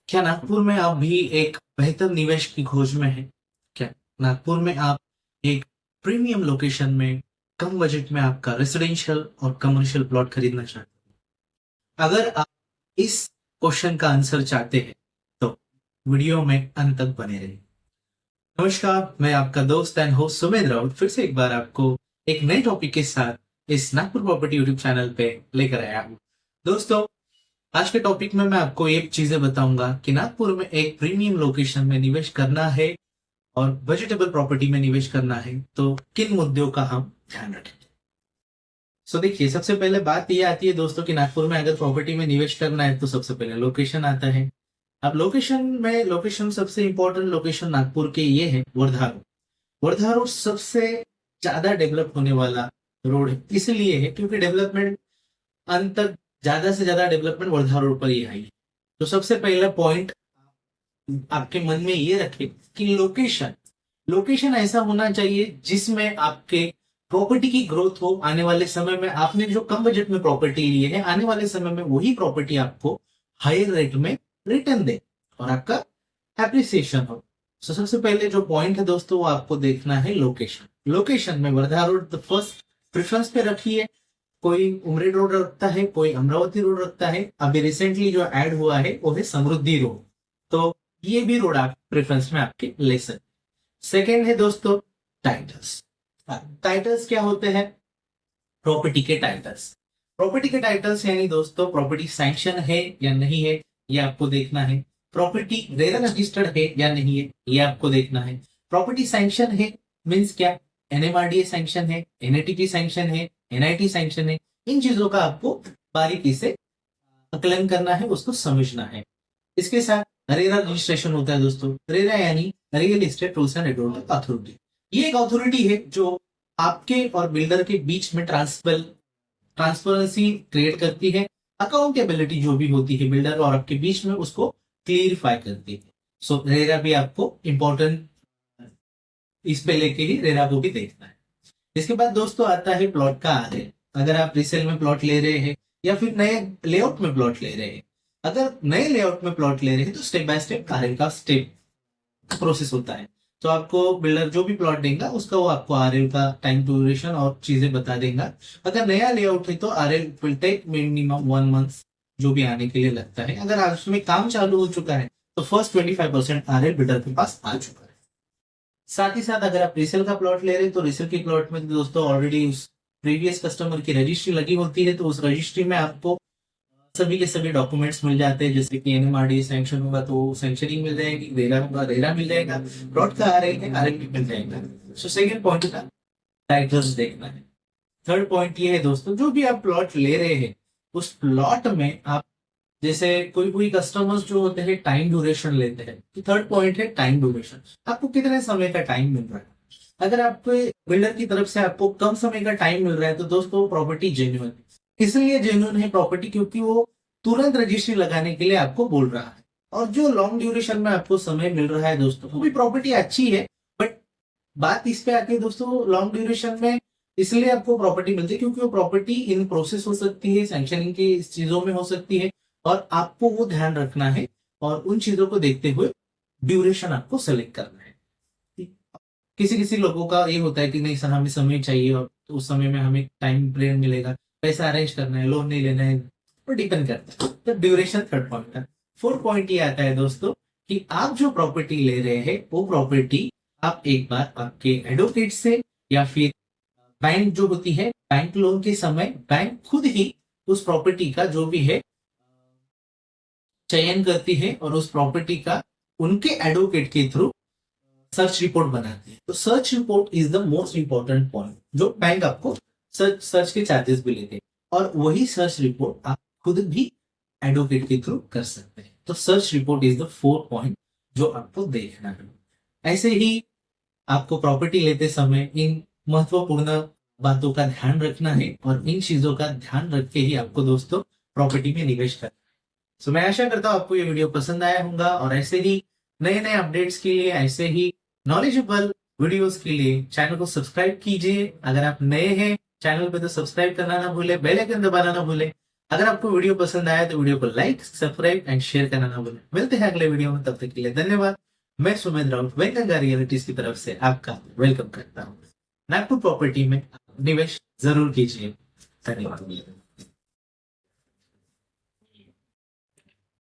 क्या नागपुर में आप भी एक बेहतर निवेश की खोज में हैं? क्या नागपुर में आप एक प्रीमियम लोकेशन में कम बजट में आपका रेसिडेंशियल और कमर्शियल प्लॉट खरीदना चाहते हैं? अगर आप इस क्वेश्चन का आंसर चाहते हैं तो वीडियो में अंत तक बने रहिए। नमस्कार, मैं आपका दोस्त एंड होस्ट सुमेध राउत फिर से एक बार आपको एक नए टॉपिक के साथ इस नागपुर प्रॉपर्टी यूट्यूब चैनल पे लेकर आया हूँ। दोस्तों, आज के टॉपिक में मैं आपको ये चीजें बताऊंगा कि नागपुर में एक प्रीमियम लोकेशन में निवेश करना है और बजटेबल प्रॉपर्टी में निवेश करना है तो किन मुद्दों का हम ध्यान रखेंगे। देखिए, सबसे पहले बात ये आती है दोस्तों कि नागपुर में अगर प्रॉपर्टी में निवेश करना है तो सबसे पहले लोकेशन आता है। अब लोकेशन सबसे इंपॉर्टेंट लोकेशन नागपुर के ये है वर्धा रोड। वर्धा रोड सबसे ज्यादा डेवलप होने वाला रोड है, इसलिए है क्योंकि डेवलपमेंट अंत तक ज्यादा से ज्यादा डेवलपमेंट वर्धा रोड पर ही आई है। तो सबसे पहला पॉइंट आपके मन में ये रखे कि लोकेशन लोकेशन ऐसा होना चाहिए जिसमें आपके प्रॉपर्टी की ग्रोथ हो। आने वाले समय में आपने जो कम बजट में प्रॉपर्टी ली है, आने वाले समय में वही प्रॉपर्टी आपको हायर रेट में रिटर्न दे और आपका एप्रिसिएशन हो। सबसे पहले जो पॉइंट है दोस्तों, वो आपको देखना है लोकेशन। लोकेशन में वर्धा रोड फर्स्ट प्रेफरेंस पे रखिए। कोई उमरेड रोड रखता है, कोई अमरावती रोड रखता है। अभी रिसेंटली जो ऐड हुआ है वो है समृद्धि रोड, तो ये भी रोड आप प्रेफरेंस में आपके ले सकते। सेकेंड है दोस्तों टाइटल्स। टाइटल्स क्या होते हैं? प्रॉपर्टी के टाइटल्स। प्रॉपर्टी के टाइटल्स यानी दोस्तों प्रॉपर्टी सैंक्शन है या नहीं है, ये आपको देखना है। प्रॉपर्टी रेरा रजिस्टर्ड है या नहीं है, ये आपको देखना है। प्रॉपर्टी सैंक्शन है मीन्स क्या? एनएमआरडीए सैंक्शन है, एनआईटीपी सैंक्शन है, एनआईटी सैंक्शन है। इन चीजों का आपको बारीकी से आकलन करना है, उसको समझना है। इसके साथ रेरा रजिस्ट्रेशन होता है दोस्तों। रेरा यानी real estate rules and regulatory authority. ये एक अथॉरिटी है जो आपके और बिल्डर के बीच में ट्रांसपेरेंसी क्रिएट करती है। अकाउंटेबिलिटी जो भी होती है बिल्डर और आपके बीच में, उसको क्लियरिफाई करती है। रेरा भी आपको इंपॉर्टेंट इस पे लेके ही रेरा को भी देखना है। इसके बाद दोस्तों आता है प्लॉट का आरएल। अगर आप रीसेल में प्लॉट ले रहे हैं या फिर नए लेआउट में प्लॉट ले रहे हैं, अगर नए लेआउट में प्लॉट ले रहे हैं तो स्टेप बाय स्टेप आरएल का स्टेप प्रोसेस होता है। तो आपको बिल्डर जो भी प्लॉट देगा उसका वो आपको आरएल का टाइम ड्यूरेशन और चीजें बता देगा। अगर नया लेआउट है तो RL will take minimum 1 month जो भी आने के लिए लगता है। अगर आज उसमें काम चालू हो चुका है तो फर्स्ट 25% आरएल बिल्डर के पास आ चुका है। साथ ही साथ अगर आप रीसेल का प्लॉट ले रहे हैं तो रीसेल के प्लॉट में दोस्तों ऑलरेडी उस प्रीवियस कस्टमर की रजिस्ट्री लगी होती है, तो उस रजिस्ट्री में आपको सभी के सभी डॉक्यूमेंट्स मिल जाते हैं। जैसे कि एनएमआरडी सैंक्शन होगा तो सैंक्शनिंग मिल जाएगी, रेरा होगा रेरा मिल जाएगा, प्लॉट का आरएल भी मिल जाएगा। सो सेकंड पॉइंट था टाइटल्स देखना है। थर्ड पॉइंट ये है दोस्तों, जो भी आप प्लॉट ले रहे हैं उस प्लॉट में आप, जैसे कोई कोई कस्टमर्स जो होते हैं टाइम ड्यूरेशन लेते हैं, तो थर्ड पॉइंट है टाइम ड्यूरेशन। आपको कितने समय का टाइम मिल रहा है? अगर आपको बिल्डर की तरफ से आपको कम समय का टाइम मिल रहा है तो दोस्तों प्रॉपर्टी जेन्युइन है। इसलिए जेन्युइन है प्रॉपर्टी क्योंकि वो तुरंत रजिस्ट्री लगाने के लिए आपको बोल रहा है। और जो लॉन्ग ड्यूरेशन में आपको समय मिल रहा है दोस्तों, वो भी प्रॉपर्टी अच्छी है, बट बात इस पे आती है दोस्तों, लॉन्ग ड्यूरेशन में इसलिए आपको प्रॉपर्टी मिलती है क्योंकि वो प्रॉपर्टी इन प्रोसेस हो सकती है, सैंक्शनिंग की चीजों में हो सकती है, और आपको वो ध्यान रखना है और उन चीजों को देखते हुए ड्यूरेशन आपको सेलेक्ट करना है। किसी किसी लोगों का ये होता है कि नहीं सर हमें समय चाहिए और तो उस समय में हमें टाइम फ्रेम मिलेगा, पैसा अरेंज करना है, लोन नहीं लेना है, वो डिपेंड करता है। तो ड्यूरेशन थर्ड पॉइंट है। फोर्थ पॉइंट ये आता है दोस्तों कि आप जो प्रॉपर्टी ले रहे हैं वो प्रॉपर्टी आप एक बार आपके एडवोकेट से या फिर बैंक जो होती है, बैंक लोन के समय बैंक खुद ही उस प्रॉपर्टी का जो भी है चयन करती है और उस प्रॉपर्टी का उनके एडवोकेट के थ्रू सर्च रिपोर्ट बनाती है। तो search report is the most important point, जो बैंक आपको सर्च के चार्जेस भी लेते हैं, और वही सर्च रिपोर्ट आप खुद भी एडवोकेट के थ्रू कर सकते हैं। तो search report is the fourth point जो आपको देखना है। ऐसे ही आपको प्रॉपर्टी लेते समय इन महत्वपूर्ण बातों का ध्यान रखना है और इन चीजों का ध्यान रख के ही आपको दोस्तों प्रॉपर्टी में निवेश करना है। सो मैं आशा करता हूँ आपको ये वीडियो पसंद आया होगा, और ऐसे ही नए नए अपडेट्स के लिए, ऐसे ही नॉलेजेबल वीडियोस के लिए चैनल को सब्सक्राइब कीजिए। अगर आप नए हैं चैनल पे तो सब्सक्राइब करना ना भूले, बेल आइकन दबाना ना भूले, अगर आपको वीडियो पसंद आया तो वीडियो को लाइक, सब्सक्राइब एंड शेयर करना ना भूलें। मिलते हैं अगले वीडियो में, तब तक के लिए धन्यवाद। मैं सुमेंद्र राउत वेंगंगा रियलिटीज की तरफ से आपका वेलकम करता हूँ। नागपुर प्रॉपर्टी में निवेश जरूर कीजिए। धन्यवाद।